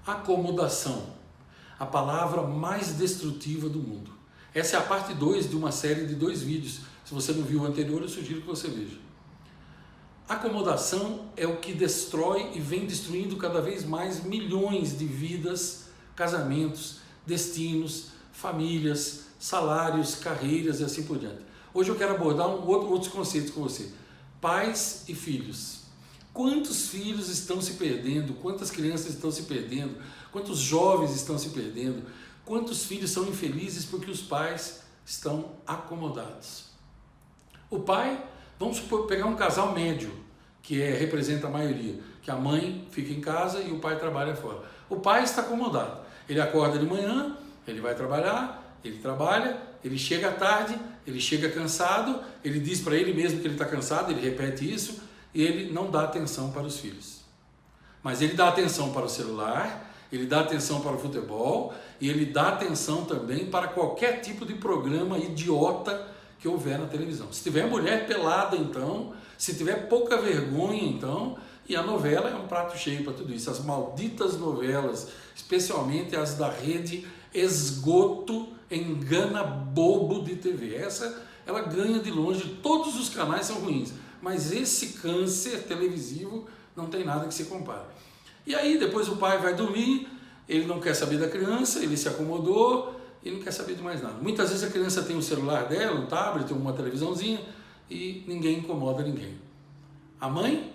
Acomodação, a palavra mais destrutiva do mundo. Essa é a parte 2 de uma série de 2 vídeos. Se você não viu o anterior, eu sugiro que você veja. Acomodação é o que destrói e vem destruindo cada vez mais milhões de vidas, casamentos, destinos, famílias, salários, carreiras e assim por diante. Hoje eu quero abordar outros conceitos com você. Pais e filhos. Quantos filhos estão se perdendo? Quantas crianças estão se perdendo? Quantos jovens estão se perdendo? Quantos filhos são infelizes porque os pais estão acomodados? O pai, vamos supor, pegar um casal médio, que representa a maioria, que a mãe fica em casa e o pai trabalha fora. O pai está acomodado. Ele acorda de manhã, ele vai trabalhar, ele trabalha, ele chega à tarde, ele chega cansado, ele diz para ele mesmo que ele está cansado, ele repete isso, e ele não dá atenção para os filhos. Mas ele dá atenção para o celular, ele dá atenção para o futebol, e ele dá atenção também para qualquer tipo de programa idiota que houver na televisão. Se tiver mulher pelada, então, se tiver pouca vergonha, então, e a novela é um prato cheio para tudo isso. As malditas novelas, especialmente as da rede esgoto, engana bobo de TV. Essa, ela ganha de longe, todos os canais são ruins, mas esse câncer televisivo não tem nada que se compare. E aí depois o pai vai dormir, ele não quer saber da criança, ele se acomodou e não quer saber de mais nada. Muitas vezes a criança tem um celular dela, um tablet, uma televisãozinha e ninguém incomoda ninguém. A mãe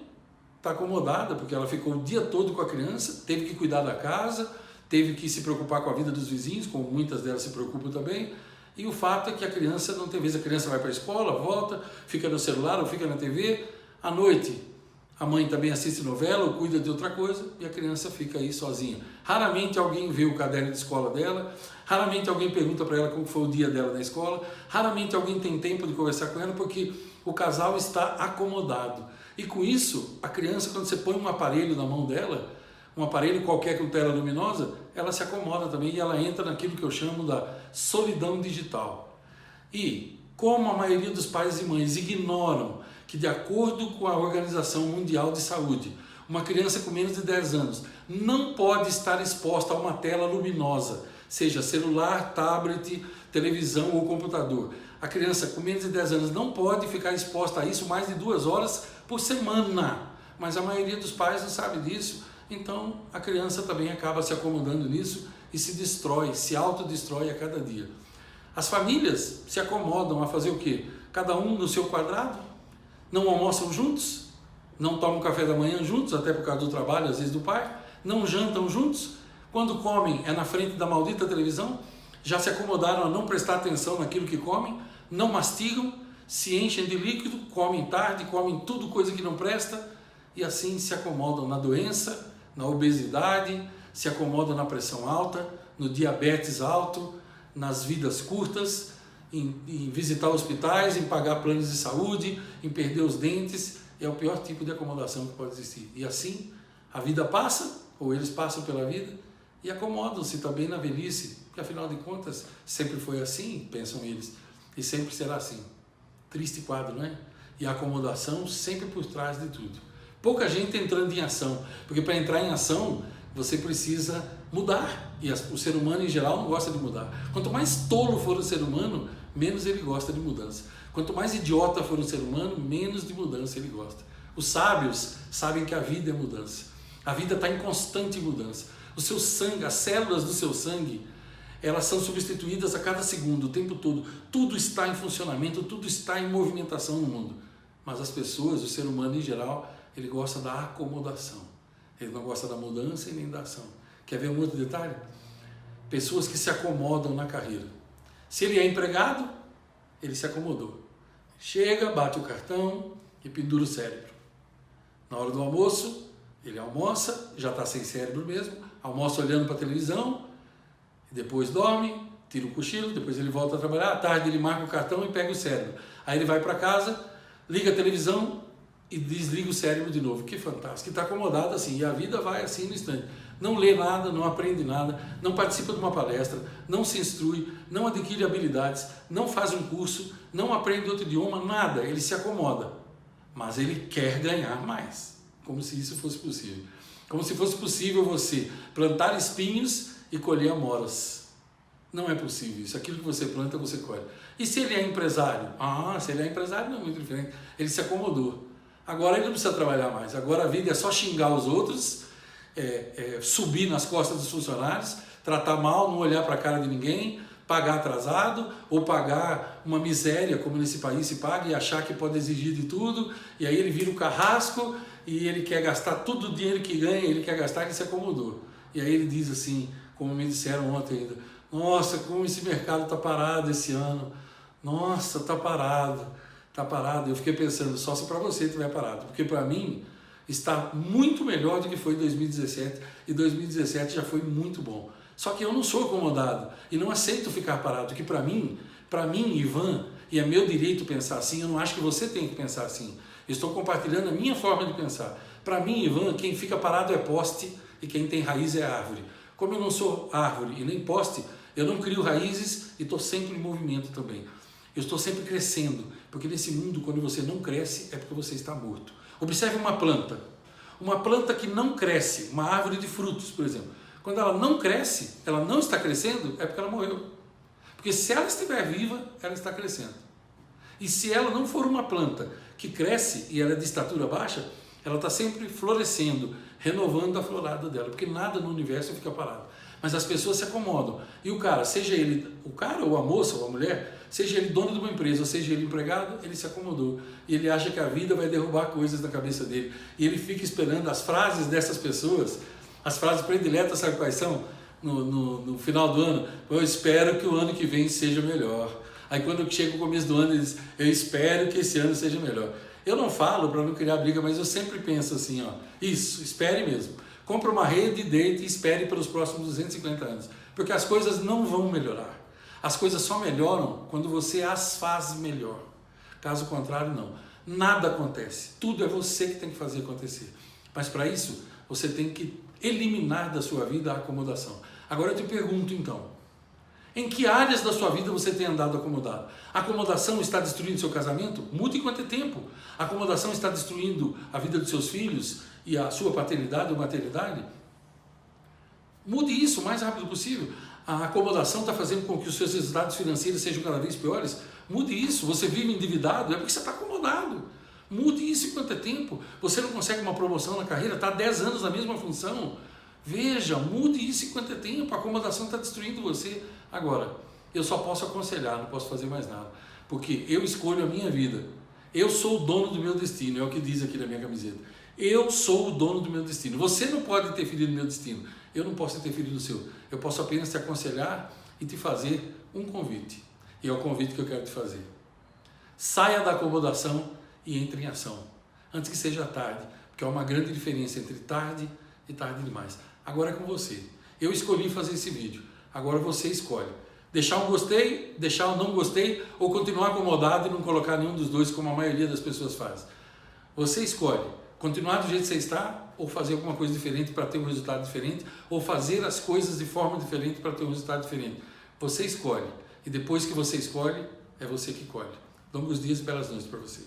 está acomodada porque ela ficou o dia todo com a criança, teve que cuidar da casa, teve que se preocupar com a vida dos vizinhos, como muitas delas se preocupam também. E o fato é que a criança não tem vez, a criança vai para a escola, volta, fica no celular ou fica na TV. À noite, a mãe também assiste novela ou cuida de outra coisa e a criança fica aí sozinha. Raramente alguém vê o caderno de escola dela, raramente alguém pergunta para ela como foi o dia dela na escola, raramente alguém tem tempo de conversar com ela porque o casal está acomodado. E com isso, a criança, quando você põe um aparelho na mão dela, um aparelho qualquer com tela luminosa, ela se acomoda também e ela entra naquilo que eu chamo da solidão digital. E como a maioria dos pais e mães ignoram que, de acordo com a Organização Mundial de Saúde, uma criança com menos de 10 anos não pode estar exposta a uma tela luminosa, seja celular, tablet, televisão ou computador. A criança com menos de 10 anos não pode ficar exposta a isso mais de 2 horas por semana, mas a maioria dos pais não sabe disso. Então a criança também acaba se acomodando nisso e se destrói, se autodestrói a cada dia. As famílias se acomodam a fazer o quê? Cada um no seu quadrado, não almoçam juntos, não tomam café da manhã juntos, até por causa do trabalho, às vezes do pai, não jantam juntos, quando comem é na frente da maldita televisão, já se acomodaram a não prestar atenção naquilo que comem, não mastigam, se enchem de líquido, comem tarde, comem tudo coisa que não presta, e assim se acomodam na doença, na obesidade, se acomodam na pressão alta, no diabetes alto, nas vidas curtas, em visitar hospitais, em pagar planos de saúde, em perder os dentes. É o pior tipo de acomodação que pode existir. E assim, a vida passa, ou eles passam pela vida, e acomodam-se também na velhice, porque afinal de contas, sempre foi assim, pensam eles, e sempre será assim. Triste quadro, não é? E a acomodação sempre por trás de tudo. Pouca gente entrando em ação, porque para entrar em ação você precisa mudar, e o ser humano em geral não gosta de mudar. Quanto mais tolo for o ser humano, menos ele gosta de mudança. Quanto mais idiota for o ser humano, menos de mudança ele gosta. Os sábios sabem que a vida é mudança, a vida está em constante mudança. O seu sangue, as células do seu sangue, elas são substituídas a cada segundo, o tempo todo. Tudo está em funcionamento, tudo está em movimentação no mundo. Mas as pessoas, o ser humano em geral, ele gosta da acomodação. Ele não gosta da mudança e nem da ação. Quer ver um outro detalhe? Pessoas que se acomodam na carreira. Se ele é empregado, ele se acomodou. Chega, bate o cartão e pendura o cérebro. Na hora do almoço, ele almoça, já está sem cérebro mesmo, almoça olhando para a televisão, depois dorme, tira o cochilo, depois ele volta a trabalhar, à tarde ele marca o cartão e pega o cérebro. Aí ele vai para casa, liga a televisão e desliga o cérebro de novo. Que fantástico, está acomodado assim, e a vida vai assim no instante. Não lê nada, não aprende nada, não participa de uma palestra, não se instrui, não adquire habilidades, não faz um curso, não aprende outro idioma, nada, ele se acomoda. Mas ele quer ganhar mais, como se isso fosse possível. Como se fosse possível você plantar espinhos e colher amoras. Não é possível isso. Aquilo que você planta, você colhe. E se ele é empresário? Se ele é empresário não é muito diferente. Ele se acomodou. Agora ele não precisa trabalhar mais. Agora a vida é só xingar os outros, subir nas costas dos funcionários, tratar mal, não olhar para a cara de ninguém, pagar atrasado ou pagar uma miséria como nesse país se paga e achar que pode exigir de tudo. E aí ele vira um carrasco e ele quer gastar todo o dinheiro que ganha, ele quer gastar, ele se acomodou. E aí ele diz assim, como me disseram ontem ainda, nossa, como esse mercado está parado esse ano. Nossa, está parado. Eu fiquei pensando, só se para você estiver parado. Porque para mim está muito melhor do que foi em 2017. E 2017 já foi muito bom. Só que eu não sou acomodado e não aceito ficar parado. Porque para mim, Ivan, e é meu direito pensar assim, eu não acho que você tem que pensar assim. Eu estou compartilhando a minha forma de pensar. Para mim, Ivan, quem fica parado é poste e quem tem raiz é árvore. Como eu não sou árvore e nem poste, eu não crio raízes e estou sempre em movimento também. Eu estou sempre crescendo, porque nesse mundo, quando você não cresce, é porque você está morto. Observe uma planta que não cresce, uma árvore de frutos, por exemplo. Quando ela não cresce, ela não está crescendo, é porque ela morreu. Porque se ela estiver viva, ela está crescendo. E se ela não for uma planta que cresce e ela é de estatura baixa, ela está sempre florescendo, renovando a florada dela, porque nada no universo fica parado. Mas as pessoas se acomodam. E o cara, seja ele o cara ou a moça ou a mulher, seja ele dono de uma empresa ou seja ele empregado, ele se acomodou. E ele acha que a vida vai derrubar coisas na cabeça dele. E ele fica esperando as frases dessas pessoas, as frases prediletas, sabe quais são? No final do ano, eu espero que o ano que vem seja melhor. Aí quando chega o começo do ano, ele diz, eu espero que esse ano seja melhor. Eu não falo para não criar briga, mas eu sempre penso assim, isso, espere mesmo. Compre uma rede, deite e espere pelos próximos 250 anos. Porque as coisas não vão melhorar. As coisas só melhoram quando você as faz melhor. Caso contrário, não. Nada acontece. Tudo é você que tem que fazer acontecer. Mas para isso, você tem que eliminar da sua vida a acomodação. Agora eu te pergunto então, em que áreas da sua vida você tem andado acomodado? A acomodação está destruindo seu casamento? Mude quanto tempo. A acomodação está destruindo a vida dos seus filhos e a sua paternidade ou maternidade? Mude isso o mais rápido possível. A acomodação está fazendo com que os seus resultados financeiros sejam cada vez piores? Mude isso. Você vive endividado? É porque você está acomodado. Mude isso em quanto tempo. Você não consegue uma promoção na carreira? Está há 10 anos na mesma função? Veja, mude isso em quanto tempo. A acomodação está destruindo você. Agora, eu só posso aconselhar, não posso fazer mais nada. Porque eu escolho a minha vida. Eu sou o dono do meu destino. É o que diz aqui na minha camiseta. Eu sou o dono do meu destino. Você não pode interferir no meu destino. Eu não posso interferir no seu. Eu posso apenas te aconselhar e te fazer um convite. E é o convite que eu quero te fazer. Saia da acomodação e entre em ação. Antes que seja tarde. Porque há uma grande diferença entre tarde e tarde demais. Agora é com você. Eu escolhi fazer esse vídeo. Agora você escolhe. Deixar um gostei, deixar um não gostei ou continuar acomodado e não colocar nenhum dos dois como a maioria das pessoas faz. Você escolhe. Continuar do jeito que você está ou fazer alguma coisa diferente para ter um resultado diferente ou fazer as coisas de forma diferente para ter um resultado diferente. Você escolhe. E depois que você escolhe, é você que colhe. Longos dias e belas noites para você.